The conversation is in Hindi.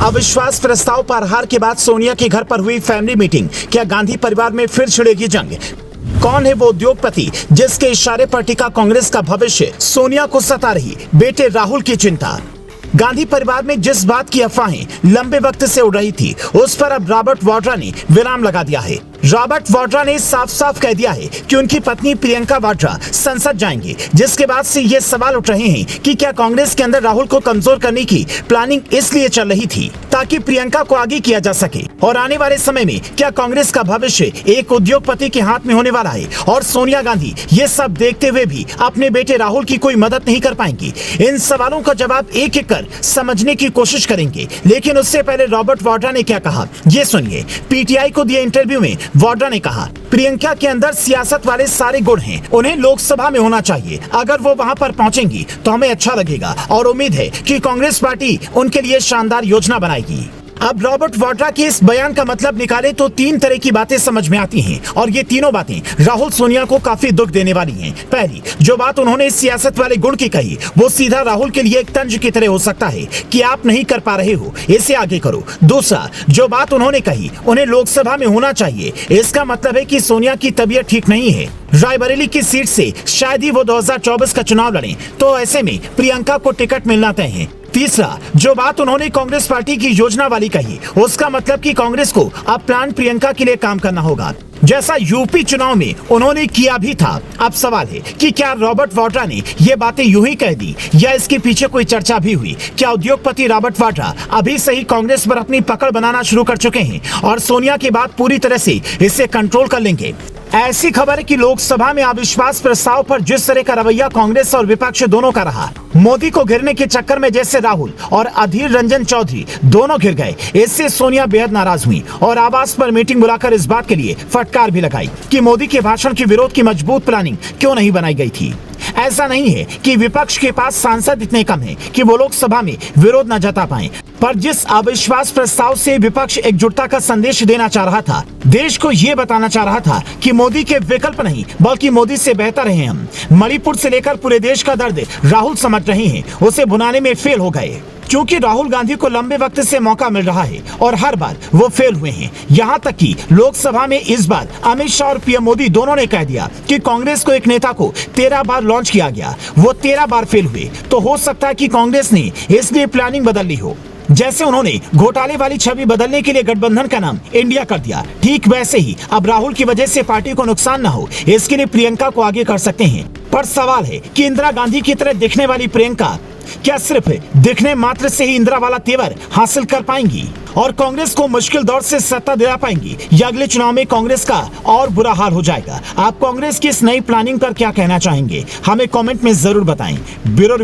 अविश्वास प्रस्ताव पर हार के बाद सोनिया के घर पर हुई फैमिली मीटिंग। क्या गांधी परिवार में फिर छिड़ेगी जंग? कौन है वो उद्योगपति जिसके इशारे पर टिका कांग्रेस का भविष्य? सोनिया को सता रही बेटे राहुल की चिंता। गांधी परिवार में जिस बात की अफवाहें लंबे वक्त से उड़ रही थी, उस पर अब रॉबर्ट वाड्रा ने विराम लगा दिया है। रॉबर्ट वाड्रा ने साफ साफ कह दिया है कि उनकी पत्नी प्रियंका वाड्रा संसद जाएंगी, जिसके बाद से ये सवाल उठ रहे हैं कि क्या कांग्रेस के अंदर राहुल को कमजोर करने की प्लानिंग इसलिए चल रही थी ताकि प्रियंका को आगे किया जा सके। और आने वाले समय में क्या कांग्रेस का भविष्य एक उद्योगपति के हाथ में होने वाला है और सोनिया गांधी ये सब देखते हुए भी अपने बेटे राहुल की कोई मदद नहीं कर पाएंगी? इन सवालों का जवाब एक एक कर समझने की कोशिश करेंगे, लेकिन उससे पहले रॉबर्ट वाड्रा ने क्या कहा ये सुनिए। पीटीआई को दिए इंटरव्यू में वाड्रा ने कहा, प्रियंका के अंदर सियासत वाले सारे गुण हैं, उन्हें लोकसभा में होना चाहिए। अगर वो वहां पर पहुंचेंगी तो हमें अच्छा लगेगा और उम्मीद है कि कांग्रेस पार्टी उनके लिए शानदार योजना बनाएगी। अब रॉबर्ट वाड्रा के इस बयान का मतलब निकाले तो तीन तरह की बातें समझ में आती हैं और ये तीनों बातें राहुल सोनिया को काफी दुख देने वाली हैं। पहली जो बात उन्होंने इस सियासत वाले गुण की कही, वो सीधा राहुल के लिए एक तंज की तरह हो सकता है कि आप नहीं कर पा रहे हो, इसे आगे करो। दूसरा जो बात उन्होंने कही, उन्हें लोकसभा में होना चाहिए, इसका मतलब है कि सोनिया की तबीयत ठीक नहीं है। रायबरेली की सीट से शायद ही वो 2024 का चुनाव लड़ें, तो ऐसे में प्रियंका को टिकट मिलना तय है। तीसरा जो बात उन्होंने कांग्रेस पार्टी की योजना वाली कही, उसका मतलब कि कांग्रेस को अब प्लान प्रियंका के लिए काम करना होगा, जैसा यूपी चुनाव में उन्होंने किया भी था। अब सवाल है कि क्या रॉबर्ट वाड्रा ने ये बातें यूं ही कह दी या इसके पीछे कोई चर्चा भी हुई? क्या उद्योगपति रॉबर्ट वाड्रा अभी से ही कांग्रेस पर अपनी पकड़ बनाना शुरू कर चुके हैं और सोनिया की बात पूरी तरह से इसे कंट्रोल कर लेंगे? ऐसी खबर है कि लोकसभा में अविश्वास प्रस्ताव पर जिस तरह का रवैया कांग्रेस और विपक्ष दोनों का रहा, मोदी को घेरने के चक्कर में जैसे राहुल और अधीर रंजन चौधरी दोनों घिर गए, इससे सोनिया बेहद नाराज हुई और आवास पर मीटिंग बुलाकर इस बात के लिए फटकार भी लगाई कि मोदी के भाषण के विरोध की मजबूत प्लानिंग क्यों नहीं बनाई गई थी। ऐसा नहीं है कि विपक्ष के पास सांसद इतने कम हैं कि वो लोकसभा में विरोध न जता पाएं, पर जिस अविश्वास प्रस्ताव से विपक्ष एकजुटता का संदेश देना चाह रहा था, देश को ये बताना चाह रहा था कि मोदी के विकल्प नहीं बल्कि मोदी से बेहतर हैं हम। मणिपुर से लेकर पूरे देश का दर्द राहुल समझ रहे हैं, उसे भुनाने में फेल हो गए, क्योंकि राहुल गांधी को लंबे वक्त से मौका मिल रहा है और हर बार वो फेल हुए हैं। यहाँ तक कि लोकसभा में इस बार अमित शाह और पीएम मोदी दोनों ने कह दिया कि कांग्रेस को एक नेता को 13 बार लॉन्च किया गया, वो 13 बार फेल हुए। तो हो सकता है कि कांग्रेस ने इसलिए प्लानिंग बदल ली हो। जैसे उन्होंने घोटाले वाली छवि बदलने के लिए गठबंधन का नाम इंडिया कर दिया, ठीक वैसे ही अब राहुल की वजह से पार्टी को नुकसान न हो, इसके लिए प्रियंका को आगे कर सकते हैं। पर सवाल है कि इंदिरा गांधी की तरह दिखने वाली प्रियंका क्या सिर्फ दिखने मात्र से ही इंदिरा वाला तेवर हासिल कर पाएंगी और कांग्रेस को मुश्किल दौर से सत्ता दिला पाएंगी, या अगले चुनाव में कांग्रेस का और बुरा हाल हो जाएगा? आप कांग्रेस की इस नई प्लानिंग पर क्या कहना चाहेंगे? हमें कमेंट में जरूर बताएं। ब्यूरो